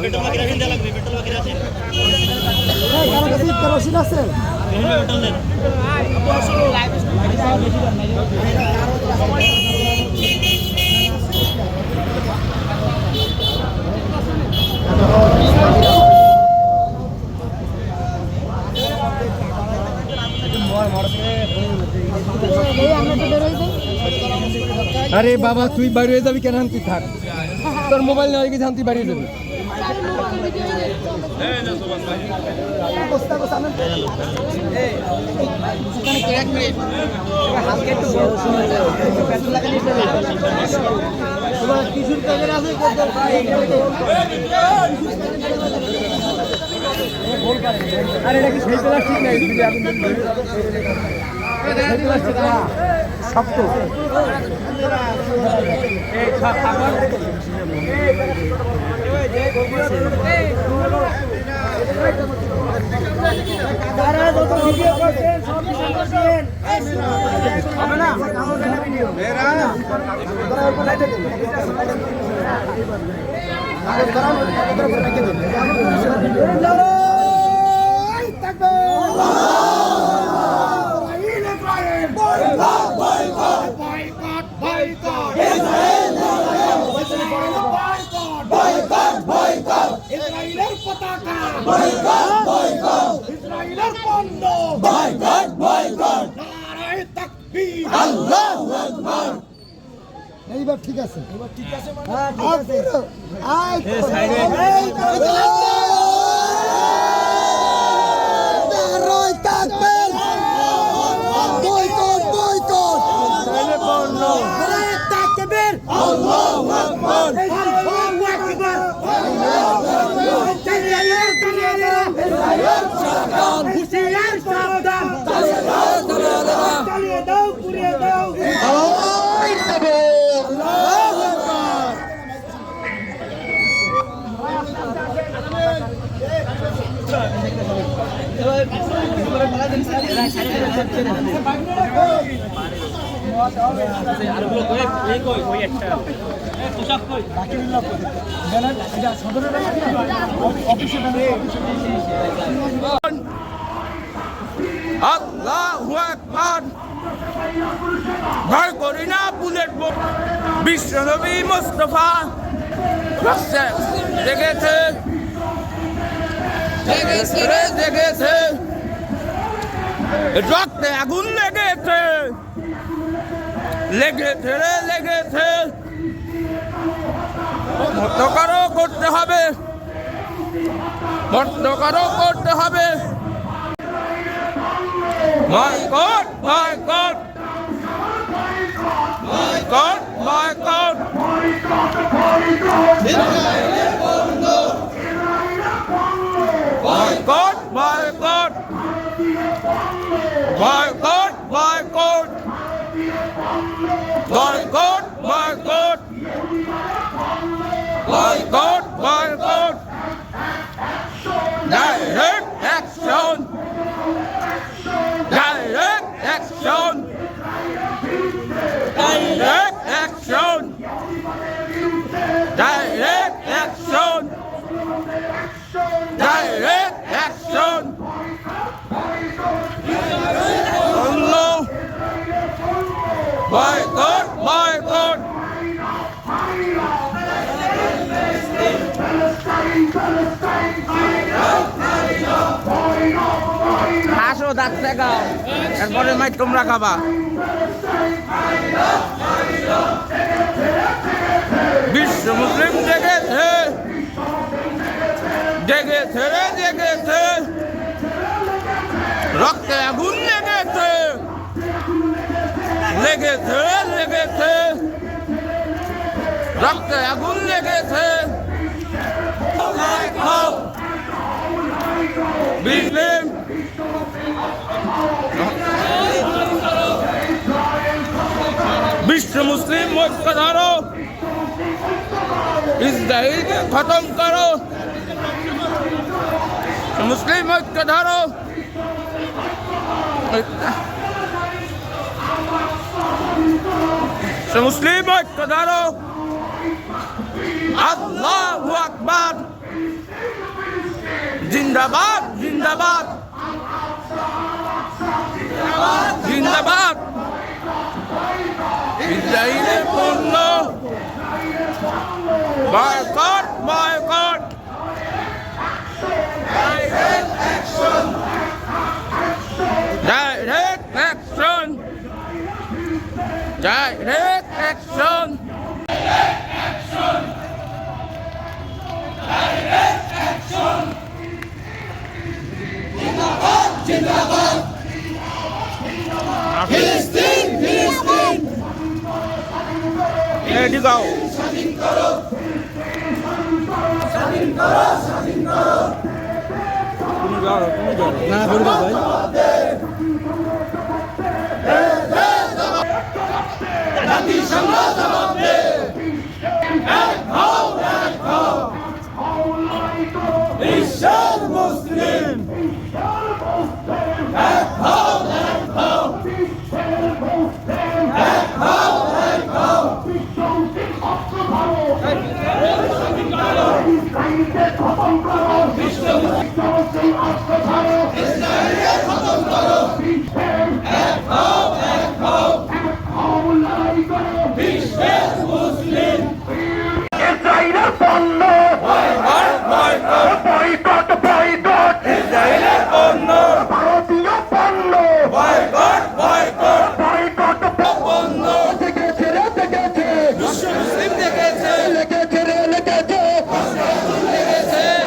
Petrol বাকি রাখেন, দেওয়া লাগবে পেট্রোল বাকি রাখেন। কেরোসিন আছে? পেট্রোল দেন। আরে বাবা তুই বাড়িয়ে যাবি কেন? তুই থাক, তোর মোবাইল নেওয়া গেছে, তুই বাড়িয়ে যাবি। আরে এটা কি সেই প্লাস্টিক নাই? শক্ত ইসরায়েলের পতাকা ইসরায়েলের পণ্য নারায়ে তাকবীর, আল্লাহু আকবার। এইবার ঠিক আছে, এবার ঠিক আছে, হ্যাঁ ঠিক আছে। এই সাইডে নারায়ে তাকবীর, বয়কট বয়কট ইসরায়েলের পণ্য, নারায়ে তাকবীর, আল্লাহু আকবার, আল্লাহু আকবার। হুশিয়ার সাবধান, চালিয়ে দাও পুড়িয়ে দাও। আল্লাহু আকবার। ভয় করি না বুলেট বিশ্বনবী মুস্তাফা জেগেছে জেগেছে, রক্তে আগুন লেগেছে লেগেছে রে লেগেছে। মর্তকারও করতে হবে, মর্তকারও করতে হবে। Boycott boycott boycott boycott, boycott boycott boycott boycott boycott boycott boycott boycott, direct action, direct action, direct action, direct action, direct action. Allah, boycott, boycott. আসো ডাকতে গাও, এরপরে মাই তোমরা খাবা। বিশ্ব মুসলিম জেগেছে জেগেছে রে জেগেছে, রক্তে আগুন লেগেছে লেগেছে রে লেগেছে, রক্তে আগুন লেগেছে। মুসলিম বিশ্ব মুসলিম ঐক্য ধরো, ইসরায়েলকে খতম করো, মুসলিম ঐক্য ধরো, মুসলিম ঐক্য ধরো। আল্লাহু আকবার। জিন্দাবাদ জিন্দাবাদ জিন্দাবাদ ইসরায়েলের পণ্য boycott boycott direct action direct action Ready go. না বলবো ভাই বিশ্বের মুসলিম ইসরায়েলের পণ্য বয়কট বয়কট ইসরায়েলের পণ্য ভারতীয় পণ্য বয়কট বয়কট বয়কট পণ্য দেখেছে রে দেখেছে বিশ্ব মুসলিম দেখেছে লেগেছে রে লেগেছে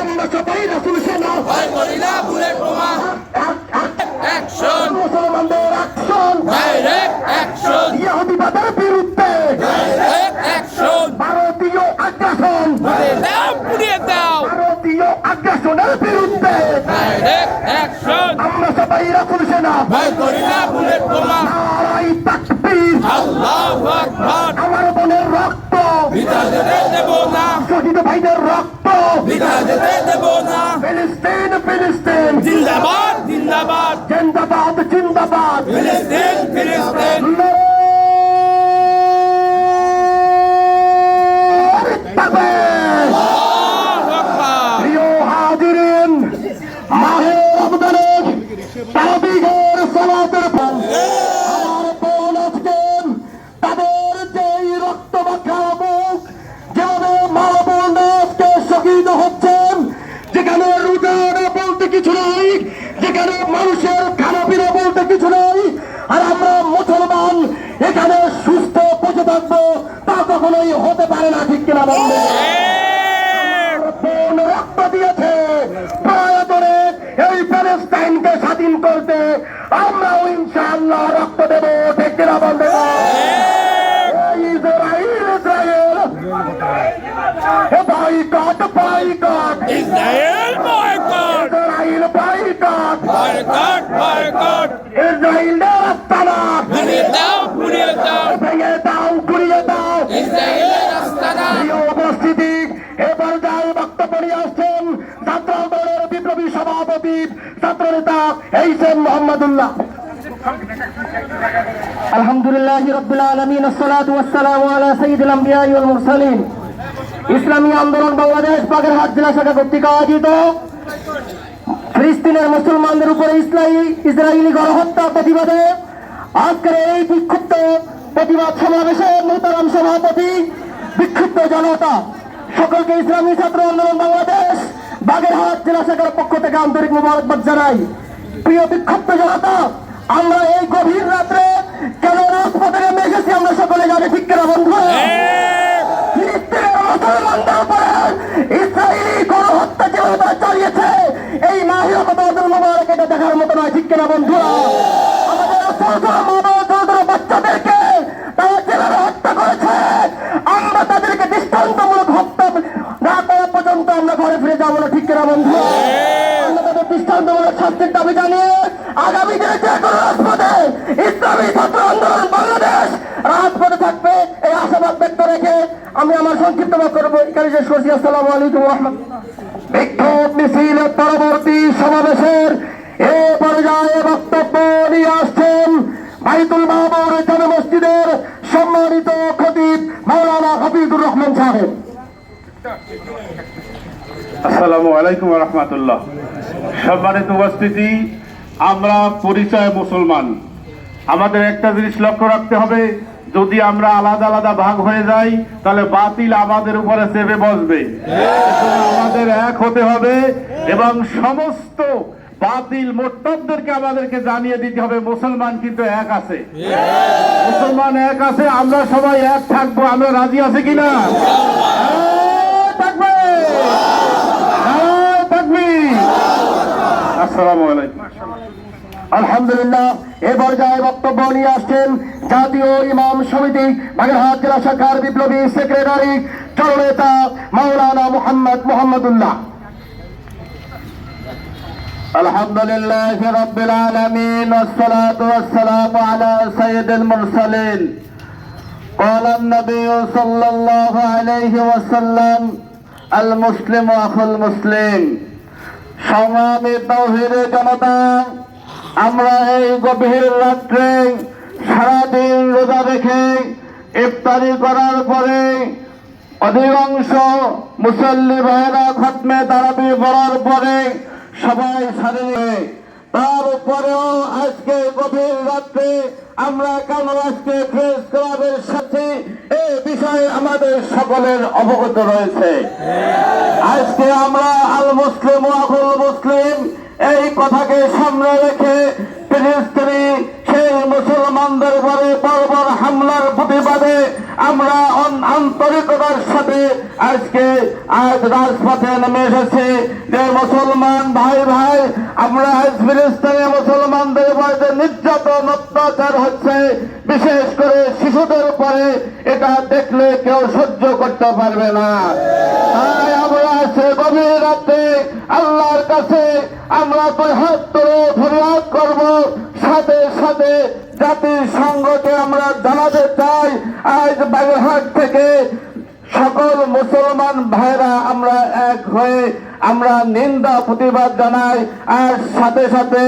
আমরা সবাই রাসূল সেনা ভয় করি না বুলেট বোমা অ্যাকশন মুসলমানদের অ্যাকশন ডাইরেক্ট অ্যাকশন ইহুদিবাদের বিরুদ্ধে ডাইরেক্ট অ্যাকশন ভারতীয় আগ্রাসন পুড়িয়ে দাও ভারতীয় আগ্রাসনের বিরুদ্ধে ডাইরেক্ট অ্যাকশন আমরা সবাই রাসূল সেনা ভয় করি না বুলেট বোমা নারায়ে তাকবীর আল্লাহু আকবার আমার বোনের রক্ত বিধা যেতে দেব না শহীদ ভাইদের রক্ত বিধা যেতে দেব না ফিলিস্তিন ফিলিস্তিন জিন্দাবাদ জিন্দাবাদ জিন্দাবাদ জিন্দাবাদ ফিলিস্তিন ফিলিস্তিন প্রিয় হাজিরিন মাহে রমজানের তারাবিহের সালাতের পর আমার বোন আজকেন তাদের যেই রক্ত মাখা মুখ যেভাবে মা বোন আজকে শহীদ হচ্ছেন যেখানে রোজার বলতে কিছু নাই যেখানে মানুষের খানাপিনা বলতে কিছু নাই আর আমরা মুসলমান এখানে সুস্থ বসে থাকবো তা কখনোই হতে পারে না ঠিক কিনা বলবে রক্ত দিয়েছে প্রয়োজনে এই প্যালেস্টাইনকে স্বাধীন করতে আমরাও ইনশাআল্লাহ রক্ত দেব ঠিক কিনা বলবে Israel Israel boycott boycott Israel boycott Israel boycott boycott boycott ইসরায়েলের আস্তানা পুড়িয়ে দাও পুড়িয়ে দাও ভেঙে দাও পুড়িয়ে দাও ইসরায়েলের আস্তানা প্রিয় উপস্থিতি এবার যায় বক্তব্য নিয়ে আসছেন ছাত্র আন্দোলনের বিপ্লবী সভাপতি ছাত্রনেতা এইচএম মোহাম্মদুল্লাহ আলহামদুলিল্লাহ রাব্বিল আলামিন আসসালাতু ওয়াসসালামু আলা সাইয়্যিদিল আমবিয়া ওয়াল মুরসালিন ইসলামী আন্দোলন বাংলাদেশ বাগেরহাট জেলা শাখা কর্তৃক আয়োজিত ফিলিস্তিনের মুসলমানদের উপরে ইসরায়েলি গণহত্যা প্রতিবাদে আজকের এই বিক্ষুব্ধ প্রতিবাদ সমাবেশের মোহতারাম সভাপতি বিক্ষুব্ধ জনতা সকলকে ইসলামী ছাত্র আন্দোলন বাংলাদেশ বাগেরহাট জেলা শাখার পক্ষ থেকে আন্তরিক মোবারকবাদ জানাই। প্রিয় বিক্ষুব্ধ জনতা, আমরা এই গভীর রাত্রে কেন রাজপথে নেমে এসেছি আমরা সকলে জানি ঠিক কিনা বন্ধু? ফিলিস্তিনের মুসলমানদের উপরে ইসরায়েলি গণহত্যা যেভাবে চালিয়েছে এই মাহে রমজানুল মুবারক এটা দেখার মতো নয় ঠিক কিনা বন্ধুরা? আমাদের বাচ্চাদেরকে তারা যেভাবে হত্যা করেছে আমরা তাদেরকে দৃষ্টান্তমূলক হত্যা না করা পর্যন্ত আমরা ঘরে ফিরে যাবো না ঠিক কিনা বন্ধু? আমরা তাদের দৃষ্টান্তমূলক শাস্তির দাবি জানিয়ে আগামী দিনে যে কোনো রাজপথে ইসলামী ছাত্র আন্দোলন বাংলাদেশ রাজপথে থাকবে এই আশাবাদ ব্যক্ত রেখে আমি আমার সংক্ষিপ্ত বক্তব্য এখানে শেষ করছি। আসসালামু আলাইকুম ওয়া রাহমাতুল্লাহ। বিক্ষোভ মিছিলের পরবর্তী সমাবেশের এ পর্যায়ে বক্তব্য নিয়ে আসছেন বাইতুল মামুর জামে মসজিদের সম্মানিত খতিব মাওলানা হাফিজুর রহমান সাহেব। আসসালামু আলাইকুম ওয়া রাহমাতুল্লাহ। সম্মানিত উপস্থিতি, আমরা পরিচয় মুসলমান। আমাদের একটা জিনিস লক্ষ্য রাখতে হবে, যদি আমরা আলাদা আলাদা ভাগ হয়ে যাই তাহলে বাতিল আমাদের উপরে চেপে বসবে। আমাদের এক হতে হবে এবং সমস্ত বাতিল মোরতাদদেরকে আমাদেরকে জানিয়ে দিতে হবে মুসলমান কিন্তু এক আছে, মুসলমান এক আছে, আমরা সবাই এক থাকবো। আমরা রাজি আছে কিনা? থাকবে, থাকবি। আসসালামু আলাইকুম। আলহামদুলিল্লাহ, এ পর্যায়ে বক্তব্য নিয়ে আসছেন জাতীয় ইমাম সমিতি বাগেরহাট জেলা শাখার বিপ্লবী সেক্রেটারি জননেতা মাওলানা মোহাম্মদুল্লাহ। আলহামদুলিল্লাহ রাব্বিল আলামিন ওয়াসসালাতু ওয়াসসালামু আলা সাইয়্যিদিল মুরসালিন। ক্বালা আন-নাবিয়্যু সাল্লাল্লাহু আলাইহি ওয়াসাল্লাম, আল মুসলিমু আখুল মুসলিম। সংগ্রামী তাওহীদের জনতা, আমরা এই গভীর রাত্রে সারাদিন রোজা রেখে ইফতারি করার পরে অধিকাংশ মুসল্লি ভাইয়েরা খতমে তারাবি পড়ার পরে সবাই সারে, তারপরেও আজকে গভীর রাত্রে আমরা কেন আজকে প্রেস ক্লাবের সাথে এই বিষয়ে আমাদের সকলের অবগত রয়েছে। আজকে আমরা আল মুসলিম আখুল মুসলিম এই কথাকে সামনে রেখে ফিলিস্তিনি সেই মুসলমানদের উপরে বর্বর হামলার প্রতিবাদে আমরা আন্তরিকতার সাথে আজ রাজপথে নেমে এসেছি যে মুসলমান ভাই ভাই, আমরা আজ ফিলিস্তিনি মুসলমানদের উপরে যে নির্যাতন অত্যাচার হচ্ছে, বিশেষ করে শিশুদের উপরে, এটা দেখলে কেউ সহ্য করতে পারবে না। তাই আমরা আজকে গভীর রাতে আল্লাহর কাছে আমরা হাত তুলে ফরিয়াদ করব, সাথে সাথে জাতিসংঘকে আমরা জানাতে চাই আজ বাগেরহাট থেকে সকল মুসলমান ভাইরা আমরা এক হয়ে আমরা নিন্দা প্রতিবাদ জানাই, আর সাথে সাথে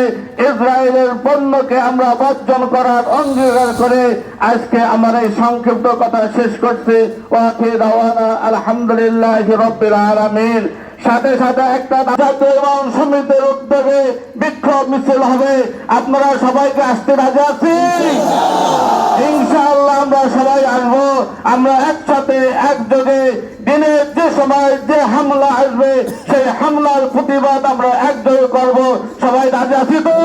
ইসরায়েলের পণ্যকে আমরা বর্জন করার অঙ্গীকার করে আজকে আমার এই সংক্ষিপ্ত কথা শেষ করছি। ওয়াখির দাওয়ানা আলহামদুলিল্লাহি রাব্বিল আলামিন। সাথে সাথে একটা জাতীয় ইমাম সমিতির উদ্যোগে বিক্ষোভ মিছিল হবে, আপনারা সবাইকে আসতে রাজি আছেন? ইনশাআল্লাহ আমরা সবাই আসবো। আমরা একসাথে একযোগে দিনের যে সময় যে হামলা আসবে সেই হামলার প্রতিবাদ আমরা একযোগে করব। সবাই রাজি আছি তো?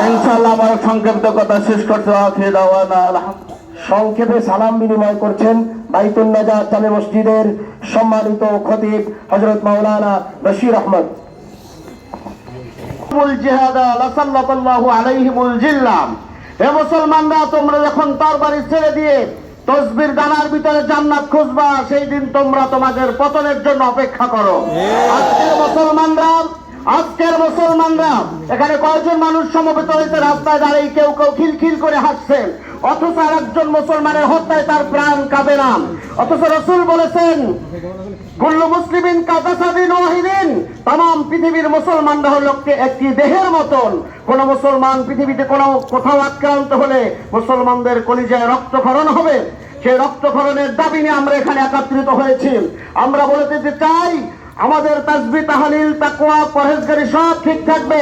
ইনশাআল্লাহ আমার সংক্ষিপ্ত কথা শেষ করতে হবে। সংক্ষেপে সালাম বিনিময় করছেন বাইতুল নাজাত জামে মসজিদের সম্মানিত খতিব হযরত মাওলানা বশির আহমদ। হে মুসলমানরা, তোমরা যখন তরবারি ছেড়ে দিয়ে তসবির ডানার ভিতরে জান্নাত খুঁজবা, সেই দিন তোমরা তোমাদের পতনের জন্য অপেক্ষা করো। আজকের মুসলমানরা এখানে কয়েকজন মানুষ সমবেত হয়েছে, রাস্তায় দাঁড়িয়ে কেউ কেউ খিলখিল করে হাসছেন, অথচ আর একজন মুসলমানের হত্যায় তার প্রাণ কাঁপে না। অথচ রাসূল বলেছেন, কুল্লু মুসলিমিন কাজাসাদিন ওয়াহিদিন, तमाम পৃথিবীর মুসলমানরা হলো একটি দেহের মতন। কোন মুসলমান পৃথিবীতে কোথাও আক্রান্ত হলে মুসলমানদের কলিজায় রক্তক্ষরণ হবে। সেই রক্তক্ষরণের দাবি নিয়ে আমরা এখানে একত্রিত হয়েছি। আমরা বলে দিতে চাই, আমাদের তাসবিহ তাহলিল তাকওয়া পরহেজগারি সব ঠিক থাকবে,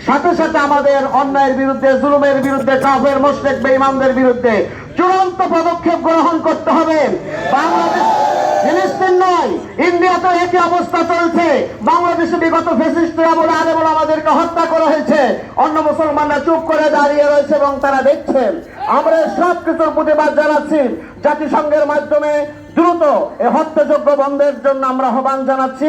সাথে সাথে আমাদের অন্যায়ের বিরুদ্ধে, জুলুমের বিরুদ্ধে, কাফের মুশরিক বেঈমানদের বিরুদ্ধে চূড়ান্ত পদক্ষেপ গ্রহণ করতে হবে। বাংলাদেশ ফিলিস্তিন নয়, ইন্ডিয়াতে একই অবস্থা চলছে। বাংলাদেশে বিগত ফ্যাসিস্টরা আমলে আমাদেরকে হত্যা করা হয়েছে, অন্য মুসলমানরা চুপ করে দাঁড়িয়ে রয়েছে এবং তারা দেখছেন। আমরা সব কিছুর প্রতিবাদ জানাচ্ছি। জাতিসংঘের মাধ্যমে দ্রুত এই হত্যাযজ্ঞ বন্ধের জন্য আমরা আহ্বান জানাচ্ছি।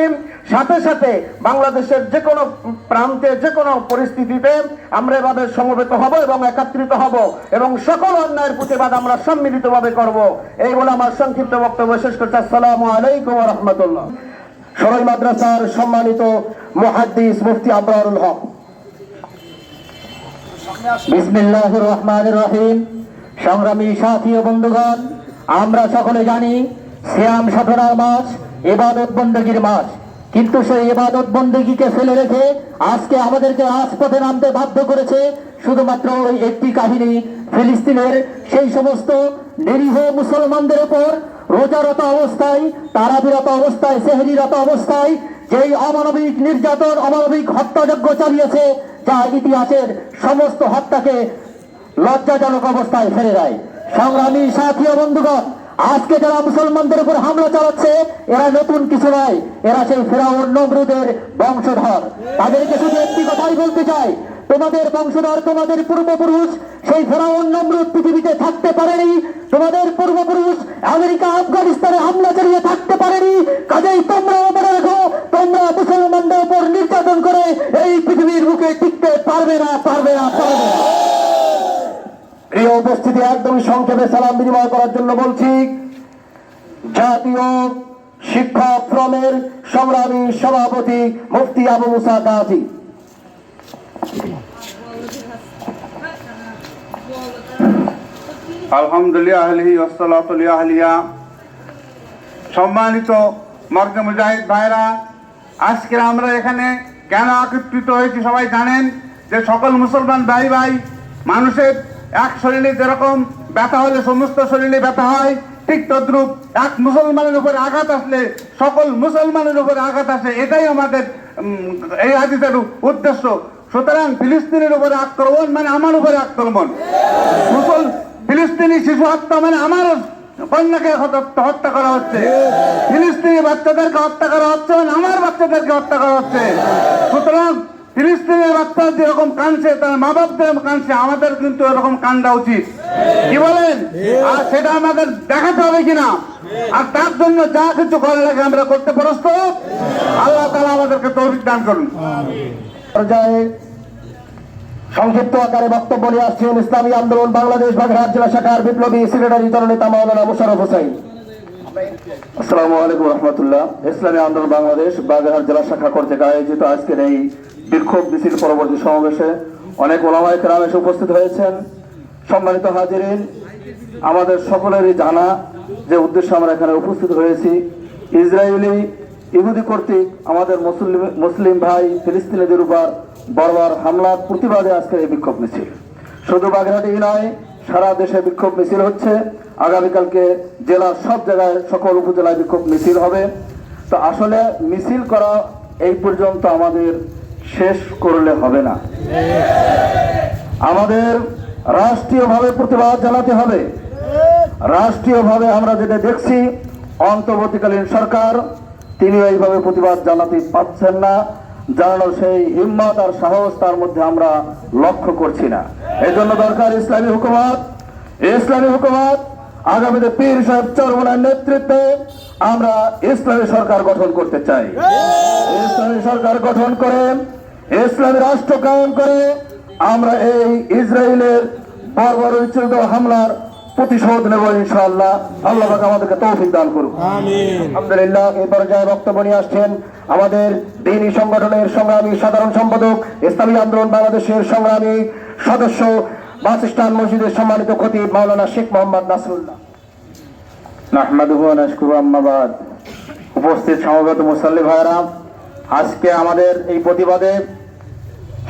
সাথে সাথে বাংলাদেশের যে কোনো প্রান্তে, যে কোনো পরিস্থিতিতে আমরা এভাবে সমবেত হব এবং একত্রিত হব এবং সকল অন্যায়ের প্রতিবাদ আমরা সম্মিলিতভাবে করব। এই বলে আমার সংক্ষিপ্ত বক্তব্য শেষ করছি। আসসালামু আলাইকুম ওয়া রাহমাতুল্লাহ। সরাই মাদ্রাসার সম্মানিত মুহাদ্দিস মুফতি আবরারুল হক। বিসমিল্লাহির রহমানির রহিম। সংগ্রামী সাথী ও বন্ধুগণ, আমরা সকলে জানি সিয়াম সাধনার মাস, ইবাদত বন্দেগীর মাস, কিন্তু সেই ইবাদত বন্দেগীকে ফেলে রেখে আজকে আমাদেরকে রাজপথে নামতে বাধ্য করেছে শুধুমাত্র ওই একটি কাহিনী, ফিলিস্তিনের সেই সমস্ত নিরীহ মুসলমানদের উপর রোজারত অবস্থায়, তারাবিরত অবস্থায়, সেহরিরত অবস্থায় যেই অমানবিক নির্যাতন, অমানবিক হত্যাযজ্ঞ চালিয়েছে, যা ইতিহাসের সমস্ত হত্যাকে লজ্জাজনক অবস্থায় ফেলে দেয়। সংগ্রামী সাথী ও বন্ধুগণ, আজকে যারা মুসলমানদের উপর হামলা চালাচ্ছে, এরা নতুন কিছু নয়, এরা সেই ফেরাউন নমরুদের বংশধর। তাদেরকে শুধু একটি কথাই বলতে চাই, তোমাদের বংশধর, তোমাদের পূর্বপুরুষ সেই ফেরাউন নমরুদ পৃথিবীতে থাকতে পারেনি, তোমাদের পূর্বপুরুষ আমেরিকা আফগানিস্তানে হামলা চালিয়ে থাকতে পারেনি। কাজেই তোমরা মনে রাখো, তোমরা মুসলমানদের উপর নির্যাতন করে এই পৃথিবীর বুকে টিকতে পারবে না, পারবে না, পারবে না। প্রিয় উপস্থিতি, একদমই সংক্ষেপে সালাম বিনিময় করার জন্য বলছি, জাতীয় শিক্ষক ফোরামের সংগ্রামী সভাপতি মুফতি আবু মুসা গাজী। আলহামদুলিল্লাহ, সম্মানিত মর্গে মুজাহিদ ভাইরা, আজকে আমরা এখানে কেন একত্রিত হয়েছি সবাই জানেন যে সকল মুসলমান ভাই ভাই, মানুষের এক শরীরে যেরকম ব্যথা হলে সমস্ত শরীরে ব্যথা হয়, ঠিক তদ্রুপ এক মুসলমানের উপরে আঘাত আসলে সকল মুসলমানের উপরে আঘাত আসে। এটাই আমাদের এই হাদিসের উদ্দেশ্য। সুতরাং ফিলিস্তিনের উপরে আক্রমণ মানে আমার উপরে আক্রমণ, ফিলিস্তিনি শিশু হত্যা মানে আমার কন্যাকে হত্যা করা হচ্ছে, ফিলিস্তিনি বাচ্চাদেরকে হত্যা করা হচ্ছে মানে আমার বাচ্চাদেরকে হত্যা করা হচ্ছে। সুতরাং ফিলিস্তিনের বাচ্চা যেরকম কাঁদছে, তার মা বাপদের কাঁদছে, আমাদের কিন্তু এরকম কান্দা উচিত, কি বলেন? আর সেটা আমাদের দেখাতে হবে কিনা, আর তার জন্য যা কিছু করা লাগে আমরা করতে প্রস্তুত। আল্লাহ তাআলা আমাদেরকে তৌফিক দান করুন। পর্যায়ে সংক্ষিপ্ত আকারে বক্তব্য নিয়ে আসছেন ইসলামী আন্দোলন বাংলাদেশ বাগেরহাট জেলা শাখার বিপ্লবী সেক্রেটারি জননেতা মাওলানা মোশাররফ হোসেন। আসসালামু আলাইকুম রহমতুল্লাহ। ইসলামী আন্দোলন বাংলাদেশ বাগেরহাট জেলা শাখা কর্তৃক আয়োজিত আজকের এই বিক্ষোভ মিছিল পরবর্তী সমাবেশে অনেক ওলামায়ে কেরাম এসে উপস্থিত হয়েছেন। সম্মানিত হাজিরিন, আমাদের সকলেরই জানা যে উদ্দেশ্যে আমরা এখানে উপস্থিত হয়েছি, ইসরায়েলি ইহুদি কর্তৃক আমাদের মুসলিম ভাই ফিলিস্তিনিদের উপর বর্বর হামলার প্রতিবাদে আজকের এই বিক্ষোভ মিছিল। শুধু বাগেরহাটেই নয়, সারা দেশে বিক্ষোভ মিছিল হচ্ছে। আগামীকালকে জেলার সব জায়গায় সকল উপজেলায় বিক্ষোভ মিছিল হবে। তো আসলে মিছিল করা এই পর্যন্ত আমাদের শেষ করলে হবে না, আমাদের রাষ্ট্রীয়ভাবে প্রতিবাদ জানাতে হবে। রাষ্ট্রীয়ভাবে আমরা যেটা দেখছি, অন্তর্বর্তীকালীন সরকার তিনি এইভাবে প্রতিবাদ জানাতে পারছেন না, জানানোর সেই হিম্মত আর সাহস তার মধ্যে আমরা লক্ষ্য করছি না। এই জন্য দরকার ইসলামী হুকুমত। আগামীতে পীর সাহেব চরমোনার নেতৃত্বে আমরা ইসলামী সরকার গঠন করতে চাই। ইসলামী সরকার গঠন করে ইসলামী রাষ্ট্র কায়েম করে আমরা এই ইসরায়েলের বর্বরোচিত হামলার প্রতিশোধ নেব ইনশাআল্লাহ। আল্লাহ পাক আমাদেরকে তৌফিক দান করুন, আমিন। আলহামদুলিল্লাহ। এই পর্যায়ে বক্তব্য নিয়ে আসছেন আমাদের দ্বীনি সংগঠনের সংগ্রামী সাধারণ সম্পাদক, ইসলামী আন্দোলন বাংলাদেশের সংগ্রামী সদস্য, বাসস্ট্যান্ড মসজিদের সম্মানিত খতিব মাওলানা শেখ মোহাম্মদ নাসরুল্লাহ। নাহমাদুহু ওয়া নাশকুরু, আম্মা বাদ। উপস্থিত সমবেত মুসল্লি ভাইরা, আজকে আমাদের এই প্রতিবাদে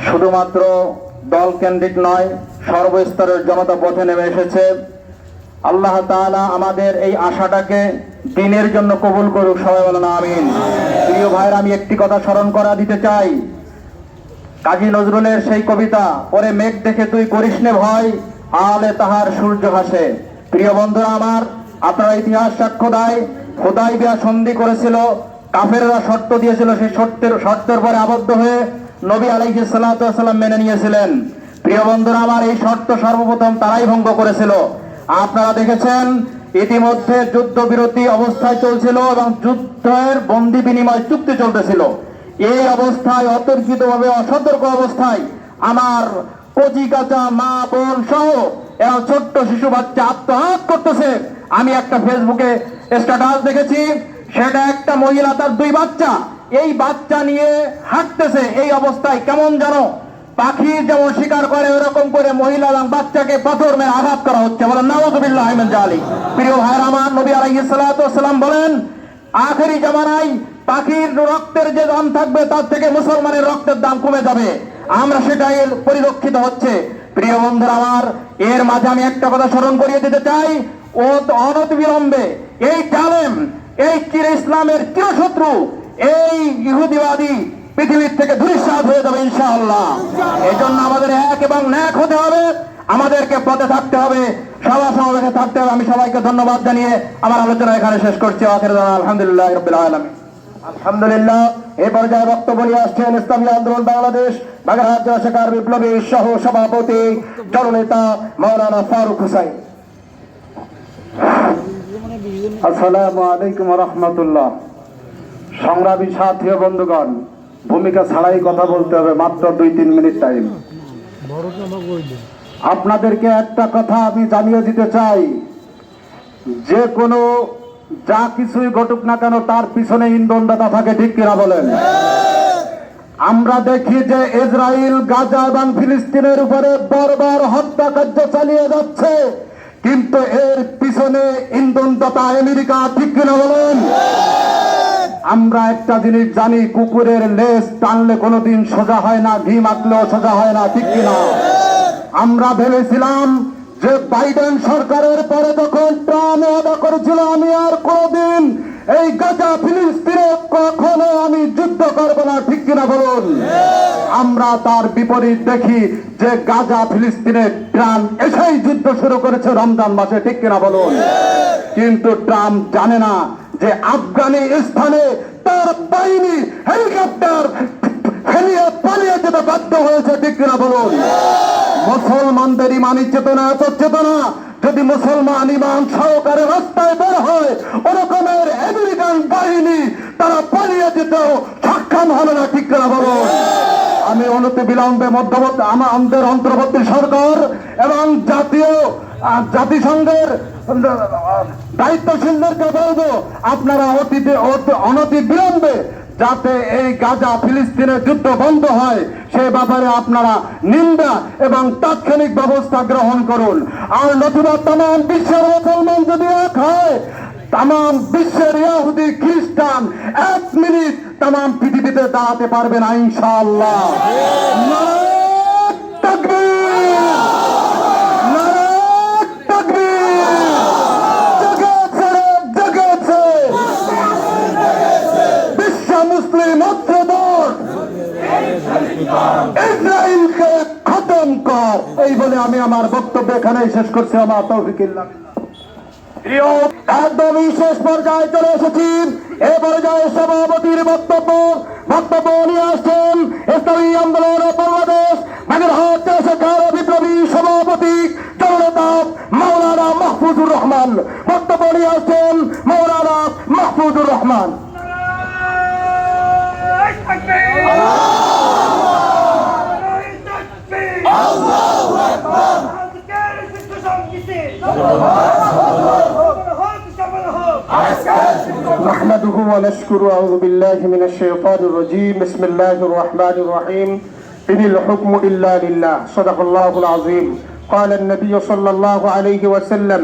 শুধুমাত্র দল কেন্দ্রিক নয়, সর্বস্তরের জনতা পথে নেমে এসেছে। আল্লাহ তাআলা আমাদের এই আশাটাকে দিনের জন্য কবুল করুক, সবাই বলেন আমিন। প্রিয় ভাইরা, আমি একটি কথা স্মরণ করা দিতে চাই, কাজী নজরুলের সেই কবিতা, ওরে মেঘ দেখে তুই করিস নে ভয়, আলে তাহার সূর্য হাসে। প্রিয় বন্ধুরা আমার, আপনারা ইতিহাস সাক্ষ্য দেয়, হুদায়বিয়া সন্ধি করেছিল, কাফেররা শর্ত দিয়েছিল, সেই শর্তের পরে আবদ্ধ হয়ে নবী আলাইহিস সালাতু ওয়াস সালাম মেনে নিয়েছিলেন। প্রিয় বন্ধুরা আমার, এই শর্ত সর্বপ্রথম তারাই ভঙ্গ করেছিল। আপনারা দেখেছেন ইতিমধ্যে যুদ্ধবিরতি অবস্থায় চলছিল এবং যুদ্ধের বন্দি বিনিময় চুক্তি চলতেছিল। এই অবস্থায় অতর্কিতভাবে, অসতর্ক অবস্থায় আমার কচি কাঁচা মা বোন সহ এরা ছোট্ট শিশু বাচ্চা আত্মহাত করতেছে। আমি একটা ফেসবুকে স্ট্যাটাস দেখেছি, সেটা একটা মহিলা তার 2 বাচ্চা, এই বাচ্চা নিয়ে হাঁটতেছে। এই অবস্থায় কেমন জানো পাখি যেমন শিকার করে ওরকম করে মহিলা এবং বাচ্চাকে পাথর মেরে আঘাত করা হচ্ছে। বলেন নাউযুবিল্লাহ মিন যালিক। প্রিয় ভাইরা আমার, নবী আলাইহিস সালাতু ওয়াস সালাম বলেন, আখেরি জামানায় পাখির রক্তের যে দাম থাকবে তার থেকে মুসলমানের রক্তের দাম কমে যাবে। আমরা সেটাই পরিলক্ষিত হচ্ছে। প্রিয় বন্ধুরা আমার, এর মাঝে আমি একটা কথা স্মরণ করিয়ে দিতে চাই, অনতিবিলম্বে এই জালেম, এই চির ইসলামের চিরশত্রু, এই ইহুদিবাদী পৃথিবীর থেকে ধূলিসাৎ হয়ে যাবে ইনশাআল্লাহ। এই জন্য আমাদের এক এবং ন্যাক হতে হবে, আমাদেরকে পথে থাকতে হবে, সভা সমাবেশে থাকতে হবে। আমি সবাইকে ধন্যবাদ জানিয়ে আমার আলোচনা এখানে শেষ করছি। আলহামদুলিল্লাহ রাব্বিল আলামিন। আলহামদুলিল্লাহ। এই পর্যায়ে বক্তব্য নিয়ে আসছেন ইসলামী আন্দোলন বাংলাদেশ বাগেরহাট জেলা শাখার বিপ্লবী সহ সভাপতি জননেতা মাওলানা ফারুক হুসাইন। আসসালামু আলাইকুম ওয়া রাহমাতুল্লাহ। সংগ্রামী সাথী ও বন্ধুগণ, ভূমিকা ছাড়াই কথা বলতে হবে, মাত্র 2-3 মিনিট টাইম। আপনাদেরকে একটা কথা আমি জানিয়ে দিতে চাই, যে কোনো যা কিছুই ঘটুক না কেন তার পিছনে ইন্ধনদাতা থাকে, ঠিক কিনা বলেন? আমরা দেখি যে ইসরায়েল গাজা এবং ফিলিস্তিনের উপরে বর্বর হত্যাকার্য চালিয়ে যাচ্ছে, কিন্তু এর পিছনে ইন্ধনদাতা আমেরিকা, ঠিক কিনা বলেন? আমরা একটা জিনিস জানি, কুকুরের লেজ টানলে কোনোদিন সোজা হয় না, ঘি মাখলেও সোজা হয় না, ঠিক কিনা? আমরা ভেবেছিলাম যে বাইডেন সরকারের পরে যখন ট্রাম্প ওয়াদা করেছিল আমি আর কোনদিন এই গাজা ফিলিস্তিনে কখনো আমি যুদ্ধ করব না, ঠিক কিনা বলুন? আমরা তার বিপরীত দেখি যে গাজা ফিলিস্তিনে ট্রাম্প এসেই যুদ্ধ শুরু করেছে রমজান মাসে, ঠিক কিনা বলুন? কিন্তু ট্রাম্প জানে না যে আফগানিস্তানে তার বাহিনী হেলিকপ্টার ফেলিয়ে পালিয়ে যেতে বাধ্য হয়েছে, ঠিক কিনা বলুন? মুসলমানদের ইমানি চেতনা এত চেতনা, যদি মুসলমান ইমান সহকারে রাস্তায় বের হয়, ওরকমের আমেরিকান বাহিনী তারা পালিয়ে যেতেও সক্ষম হবে না, ঠিক কিনা বলুন? আমি অনতি বিলম্বে মধ্যবর্তী আমাদের অন্তর্বর্তী সরকার এবং জাতিসংঘের দায়িত্বশীলদেরকে বলবো, আপনারা অনতি বিলম্বে যাতে এই গাজা ফিলিস্তিনের যুদ্ধ বন্ধ হয় সে ব্যাপারে আপনারা নিন্দা এবং তাৎক্ষণিক ব্যবস্থা গ্রহণ করুন। আর নতুবা তাম বিশ্বের মুসলমান যদি এক হয়, তাম বিশ্বের ইহুদি খ্রিস্টান 1 মিনিট তাম পৃথিবীতে দাঁড়াতে পারবে না ইনশাআল্লাহ। নারায়ে তাকবীর, নারায়ে তাকবীর। জেগেছে রে, জেগেছে বিশ্ব মুসলিম ঐক্যজোট, ইসরায়েলকে খতম কর। এই বলে আমি আমার বক্তব্য এখানেই শেষ করছি। আমার তৌফিকুল্লাহ। একদমই শেষ পর্যায়ে চলে এসেছি। এ পর্যায়ে সভাপতির বক্তব্য নিয়ে আসছেন ইসলামী আন্দোলন বাংলাদেশ বাগেরহাট জেলা শাখার বিপ্লবী সভাপতি জননেতা মাওলানা মাহফুজুর রহমান। বক্তব্য নিয়ে আসছেন মাওলানা মাহফুজুর রহমান। نحمده ونشكره. أعوذ بالله من الشيطان الرجيم. بسم الله الرحمن الرحيم. إن الحكم إلا لله. صدق الله العظيم. قال النبي صلى الله عليه وسلم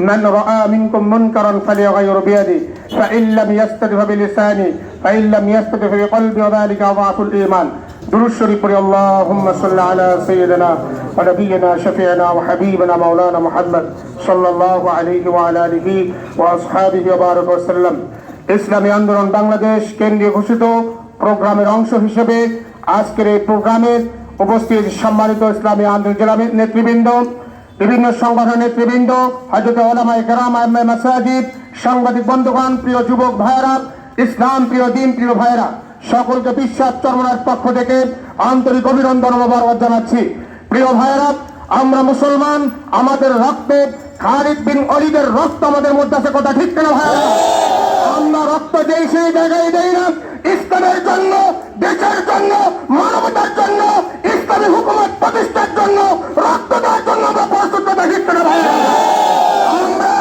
من رأى منكم منكرا فليغير بيده فإن لم يستطع بلسانه فإن لم يستطع بقلبه وذلك أضعف الإيمان. درود شريف পড়ি اللهم صل على سيدنا ونبينا شفيعنا وحبيبنا مولانا محمد صلى الله عليه وعلى آله وأصحابه وبارك وسلم. ইসলামী আন্দোলন বাংলাদেশ কেন্দ্রীয় ঘোষিত প্রোগ্রামের অংশ হিসেবে আজকের এই প্রোগ্রামে উপস্থিত সম্মানিত ইসলামী আন্দোলন জেলা নেতৃবৃন্দ, বিভিন্ন সংগঠনের নেতৃবৃন্দ, হযরত ওলামায়ে কেরাম, আইম্মায়ে মাসাজিদ, সাংবাদিক বন্ধুগণ, প্রিয় যুবক ভাইয়েরা, ইসলাম প্রিয় দিন প্রিয় ভাইয়েরা, সকলকে বিশ্বাস চরমনার পক্ষ থেকে আন্তরিক অভিনন্দন ও মোবারক জানাচ্ছি। প্রিয় ভাইয়েরা, আমরা মুসলমান, আমাদের রক্তে খালিদ বিন ওয়ালিদের রক্ত আমাদের মধ্যে আছে, কথা ঠিক কিনা ভাইয়েরা? আমরা রক্ত দেই সেই জায়গায় দেই না, ইসলামের জন্য, দেশের জন্য, মানবতার জন্য, ইসলামী হুকুমত প্রতিষ্ঠার জন্য রক্ত দেওয়ার জন্য আমরা প্রস্তুত, কথা ঠিক কিনা ভাইয়েরা? আমরা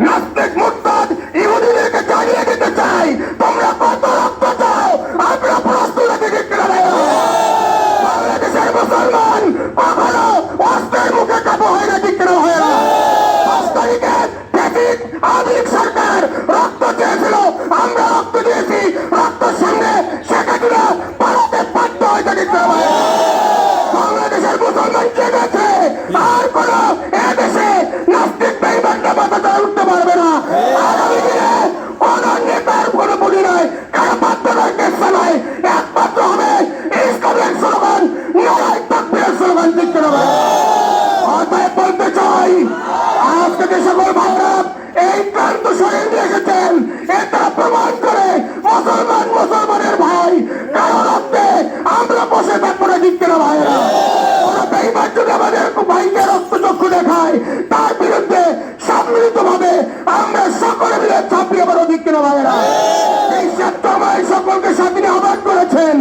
নাস্তিক মুরতাদ ইহুদিদেরকে জানিয়ে দিতে চাই, তোমরা কত রক্ত চাও, আমরা প্রস্তুত আছি, ঠিক কিনা ভাইয়েরা? বাংলাদেশের মুসলমান কখনো অস্ত্রের মুখে কাবু হয় না, ঠিক কিনা ভাইয়েরা? 5 তারিখে ব্রিটিশ আওয়ামী সরকার রক্ত চেয়েছিল, আমরা রক্ত দিয়েছি, রক্তের সঙ্গে শেখ হাসিনা পালাতে বাধ্য হয়েছে, ঠিক কিনা ভাইয়েরা? বাংলাদেশের মুসলমান জেগেছে, আর কোন এদেশে নাস্তিক বেঈমানরা মাথা উঠতে পারবে না। আগামী দিনে কোন নেতার কোন বুদ্ধি নয়, কারা বাধ্য নয় ভাইকে রক্তচক্ষু দেখায় তার বিরুদ্ধে সম্মিলিতভাবে আমরা সকলে মিলে ছাপিয়ে বড় দিক কিনা ভাইয়েরা এই সেপ্টেম্বর সকলকে স্বাধীন আহ্বান করেছেন।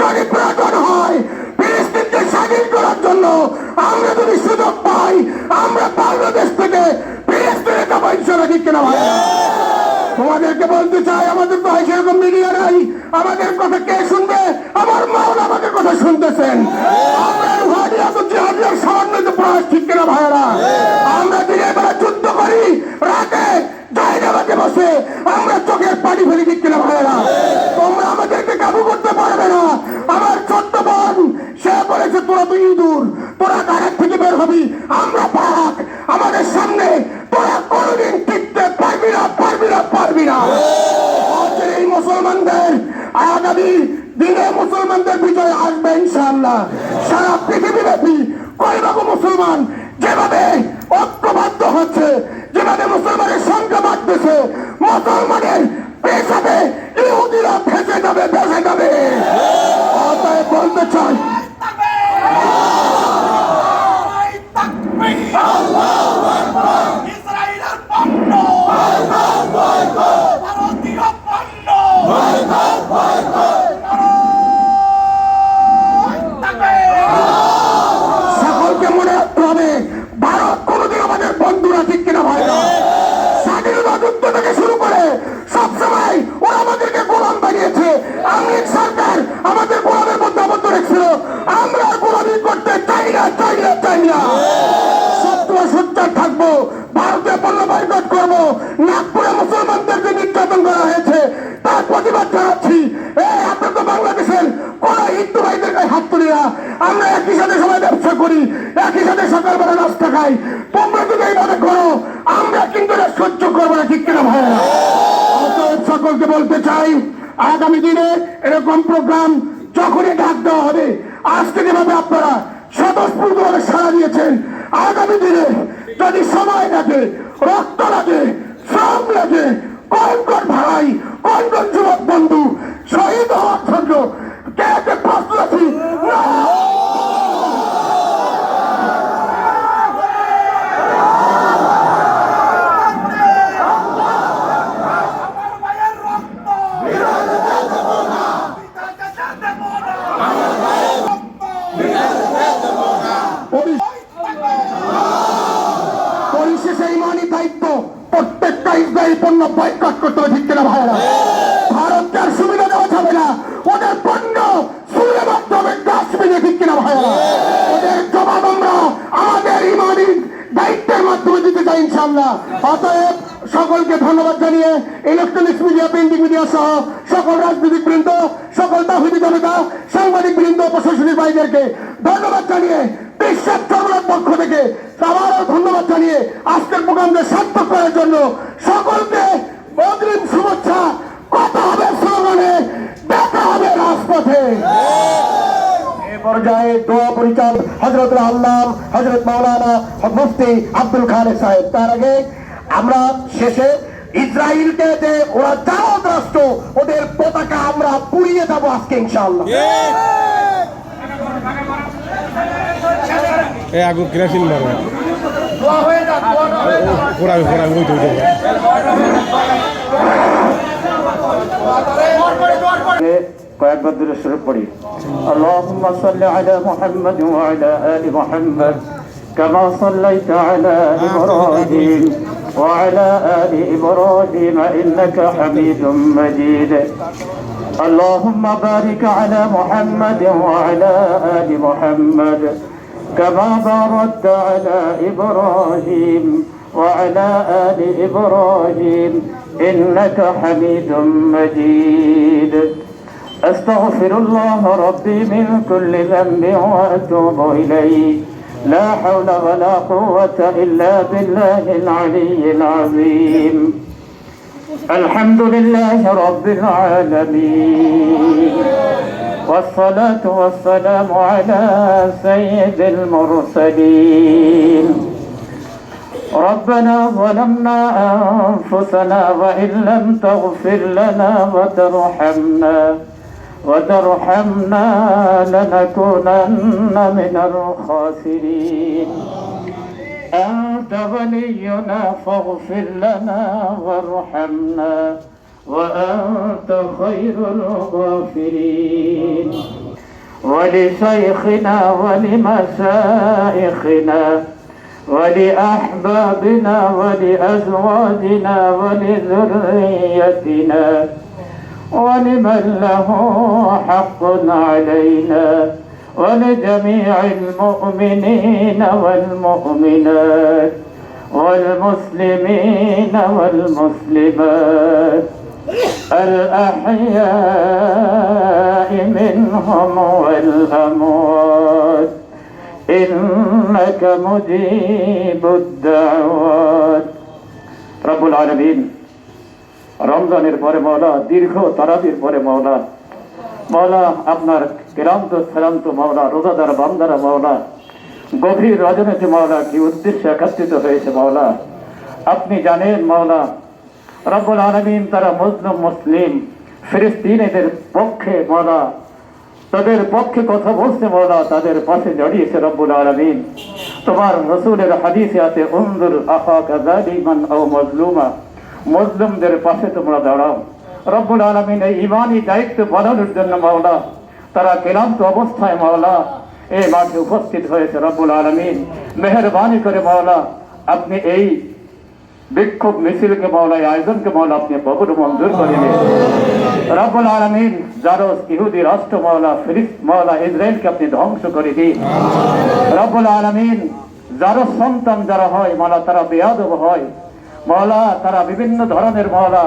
যদি প্রয়োজন হয় ফিলিস্তিনকে স্বাধীন করার জন্য আমরা যদি সুযোগ পাই আমরা বাংলাদেশ থেকে ফিলিস্তিনে যাবো ইনশাআল্লাহ, ঠিক কিনা ভাইয়েরা? তোমাদেরকে বলতে চাই আমাদের তো সেরকম মিডিয়া নাই, আমাদের কথা কে শুনবে? আমার মাওলা আমাদের কথা শুনতেছেন। আমরা সামান্য প্রয়াস, ঠিক কিনা ভাইয়েরা? আমরা দিনের বেলা যুদ্ধ করি, রাতে জায়গাতে বসে আমরা চোখের পানি ফেলি, ঠিক কিনা ভাইয়েরা? তোমরা আমাদেরকে কাবু করতে পারবে না। আমার ছোট্ট বোন সে বলেছে তোরা তুই ইঁদুর, তোরা গাড়ি থেকে বের হবি, আমরা পাক। আমাদের সামনে তোরা কোনদিন টিকতে পারবি না, পারবি না, পারবি না। এই মুসলমানদের আগামী দিনে মুসলমানদের বিজয় আসবে ইনশাআল্লাহ। সারা পৃথিবী ব্যাপী কয়বাগো মুসলমান যেভাবে ঐক্যবদ্ধ হচ্ছে, যেভাবে মুসলমানের সংখ্যা বাড়তেছে, মুসলমানের পেশাবে ইহুদিরা ভেসে যাবে, ভেসে যাবে। অতএব বলতে চাই সকলকে মনে রাখতে হবে ভারত কোনদিন আমাদের বন্ধুরা, ঠিক কিনা ভাইরা? স্বাধীনতা যুদ্ধ থেকে শুরু করে সবসময় ওরা আমাদেরকে গোলাম বানিয়েছে। আওয়ামী সরকার আমাদের গোলামের মধ্যে আবদ্ধ রেখেছিল। আমরা গোলামি করতে চাই না, চাই না, চাই না। শত্রু সোচ্চার থাকবো, ভারতীয় পণ্য বয়কট করবো। নাগপুরে মুসলমানদেরকে নির্যাতন করা হয়েছে, তার প্রতিবাদ জানাচ্ছি। আপনার তো বাংলাদেশের কোন হিন্দু ভাইদের গায়ে হাত তুলি না। আমরা একই সাথে সবাই ব্যবসা করি, একই সাথে সকালবেলা নাস্তা খাই। তোমরা যদি এইভাবে করো আমরা কিন্তু এটা সহ্য করবো না, ঠিক কিনা ভাইয়া? অতএব সকলকে বলতে চাই আগামী দিনে এরকম প্রোগ্রাম যখনই ডাক দেওয়া হবে, আজকে যেভাবে আপনারা স্বতঃস্ফূর্তভাবে সাড়া দিয়েছেন, আগামী দিনে যদি সময় লাগে, রক্ত লাগে, শ্রম লাগে, কোন কোন ভাই, কোন কোন যুবক বন্ধু শহীদ হওয়ার জন্য কে কে প্রস্তুত আছি? পরিশেষে ইমানি দায়িত্ব প্রত্যেকটা ইসরায়েলি পণ্য বয়কট করতে হবে, ঠিক কিনা ভাইয়েরা? ভারতকে আর সুবিধা দেওয়া যাবে না। ওদের পণ্য ছুঁড়ে মারতে হবে ডাস্টবিনে, ঠিক কিনা ভাইয়েরা? ওদের জবাব আমরা আমাদের ইমানি দায়িত্বের মাধ্যমে দিতে চাই ইনশাআল্লাহ। অতএব সকলকে ধন্যবাদ জানিয়ে ইলেকট্রনিক্স মিডিয়া, প্রিন্টিং মিডিয়া সহ সকল রাজনৈতিক বৃন্দ, সকল তাহিদি জনতা, সাংবাদিক বৃন্দ, প্রশাসনিক ভাইদেরকে ধন্যবাদ জানিয়ে বিশ্বের চর্মার পক্ষ থেকে আবারও ধন্যবাদ জানিয়ে আজকের প্রোগ্রামকে সার্থক করার জন্য সকলকে অগ্রিম শুভেচ্ছা। কথা হবে স্লোগানে, দেখা হবে রাজপথে। পর্যায়ে দোয়া পরিচালক হযরত আল্লাহ হযরত মাওলানা মুফতি আব্দুল খালেক সাহেব। তার আগে আমরা শেষে ইসরায়েলকে যে ওরা জামাত রাষ্ট্র, ওদের পতাকা আমরা পুড়িয়ে দেবো আজকে ইনশাআল্লাহ। আগু কেরাসিন মারো, কয়েকবার দূরে শুরু করি। আল্লাহুম্মা সাল্লি আলা মুহাম্মাদ ওয়া আলা আলি মুহাম্মাদ কামা সাল্লাইতা আলা ইব্রাহিম ওয়া আলা আলি ইব্রাহিম ইন্নাকা হামিদুম মাজিদ। আল্লাহুম্মা বারিক আলা মুহাম্মাদ ওয়া আলা আলি মুহাম্মাদ কামা বারাকতা আলা ইব্রাহিম ওয়া আলা আলি ইব্রাহিম ইন্নাকা হামিদুম মাজিদ। أستغفر الله ربي من كل ذنب وأتوب إليه لا حول ولا قوة إلا بالله العلي العظيم. الحمد لله رب العالمين والصلاة والسلام على سيد المرسلين. ربنا ظلمنا أنفسنا وإن لم تغفر لنا وترحمنا وترحمنا لنكونن من الخاسرين أنت ولينا فاغفر لنا وارحمنا وأنت خير الغافرين ولشيخنا ولمشايخنا ولأحبابنا ولأزواجنا ولذريتنا ولمن له حق علينا ولجميع المؤمنين والمؤمنات والمسلمين والمسلمات الأحياء منهم والأموات إنك مجيب الدعوات رب العالمين রমজানের পরে মাওলা দীর্ঘ তারাবির পরে মাওলা আপনার ক্লান্ত শ্রান্ত মাওলা রোজাদার বান্দারা মাওলা গভীর রজনীতে মাওলা কি উদ্দেশ্যে একত্রিত হয়েছে মাওলা আপনি জানেন মাওলা রব্বুল আলামিন তারা মুসলিম মুসলিম ফিলিস্তিনিদের পক্ষে মাওলা তাদের পক্ষে কথা বলছে মাওলা তাদের পাশে দাঁড়িয়েছে রব্বুল আলামিন তোমার রাসূলের হাদিসে আছে উনজুর আখাকা যালিমান আও মাজলুমা মুসলিমদের পাশে তোমরা দাঁড়াও রব্বুল আলামিন এই ঈমানি দায়িত্ব পালনের জন্য মাওলা তারা ক্লান্ত অবস্থায় মাওলা এই মাঠে উপস্থিত হয়েছে রব্বুল আলামিন মেহেরবানি করে মাওলা আপনি এই বিক্ষোভ মিছিলকে মাওলা আয়োজনকে মাওলা আপনি কবুল মঞ্জুর করে নিন রব্বুল আলামিন জারস ইহুদি রাষ্ট্র মাওলা মাওলা ইসরায়েলকে আপনি ধ্বংস করে দিন রব্বুল আলামিন জারস সন্তান যারা হয় মাওলা তারা বেয়াদব হয় মাওলা তারা বিভিন্ন ধরনের মাওলা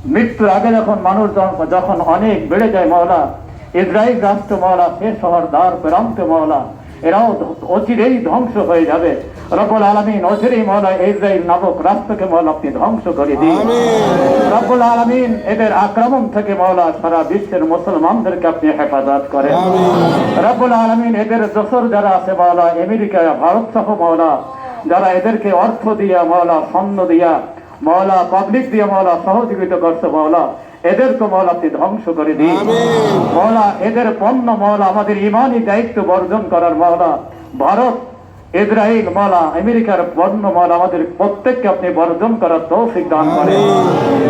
মৃত্যুর আগে যখন মানুষ যখন অনেক বেড়ে যায় মাওলা ইসরায়েল রাষ্ট্র মাওলা শেষ হওয়ার দ্বার প্রান্তে মাওলা এরাও অচিরেই ধ্বংস হয়ে যাবে রব্বুল আলামিন অচিরেই মাওলা ইসরায়েল নামক রাষ্ট্রকে মাওলা আপনি ধ্বংস করে দিন রব্বুল আলামিন এদের আক্রমণ থেকে মাওলা সারা বিশ্বের মুসলমানদেরকে আপনি হেফাজত করেন রব্বুল আলামিন এদের দোসর যারা আছে মাওলা আমেরিকা ভারত সহ মাওলা যারা এদেরকে অর্থ দিয়া মাওলা সৈন্য দিয়া মাওলা পাবলিক দিয়া মাওলা সহযোগিতা করছে মাওলা এদেরকে মাওলা আপনি ধ্বংস করে দিন মাওলা এদের পণ্য মাওলা আমাদের ইমানি দায়িত্ব বর্জন করার মাওলা ভারত ইসরায়েল মাওলা আমেরিকার পণ্য মাওলা আমাদের প্রত্যেককে আপনি বর্জন করার তৌফিক দান করেন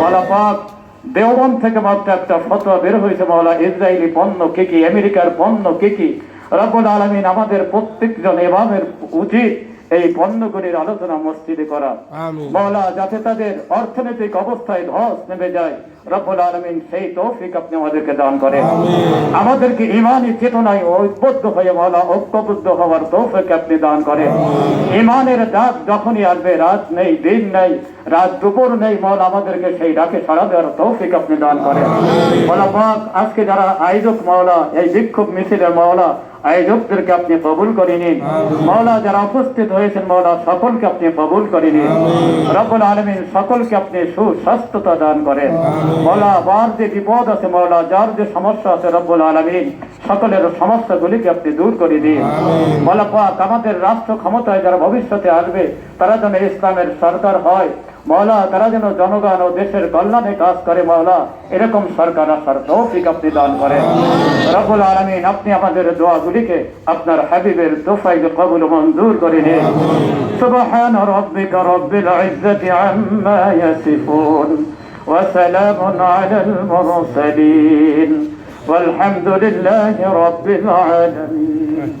মাওলা পাক দেওবন্দ থেকে মাত্র একটা ফতোয়া বের হয়েছে মাওলা ইসরায়েলি পণ্য কি কি আমেরিকার পণ্য কি কি রব্বুল আলামিন আমাদের প্রত্যেকজন ইমামের উচিত এই পণ্যগুলির আলোচনা মসজিদে করা মাওলা যাতে তাদের অর্থনৈতিক অবস্থায় ধস নেমে যায় রব্বুল আলামিন সেই তৌফিক আপনি আমাদেরকে দান করেন আমাদেরকে ঈমানি চেতনায় ঐক্যবদ্ধ হয়ে মাওলা ঐক্যবদ্ধ হওয়ার তৌফিক আপনি দান করেন ঈমানের ডাক যখনই আসবে রাত নেই দিন নেই রাত দুপুর নেই মাওলা আমাদেরকে সেই ডাকে সাড়া দেওয়ার তৌফিক আপনি দান করেন মাওলা পাক আজকে যারা আয়োজক মাওলা এই বিক্ষোভ মিছিলের মাওলা আয়োজকদেরকে আপনি কবুল করে নিন মাওলা যারা উপস্থিত হয়েছেন মাওলা সকলকে আপনি কবুল করে নিন রব্বুল আলামিন সকলকে আপনি সুস্বাস্থ্যতা দান করেন মাওলা যার যে বিপদ আছে মাওলা যার যে সমস্যা আছে রব্বুল আলামিন সকলের সমস্যাগুলিকে আপনি দূর করে দিন মাওলা পাক আমাদের রাষ্ট্র ক্ষমতায় যারা ভবিষ্যতে আসবে তারা যেন ইসলামের সরকার হয় মাওলা তারা যেন জনগণ ও দেশের কল্যাণে কাজ করে মাওলা এরকম সরকার আসার তৌফিক আপনি দান করেন রব্বুল আলামিন আপনি আমাদের দোয়াগুলিকে আপনার হাবিবের তোফাইল কবুল মঞ্জুর করে নিন সুবহান রাব্বিকা রাব্বিল ইজ্জাতি আম্মা ইয়াসিফুন ওয়া সালামুন আলাল মুরসালিন والحمد لله رب العالمين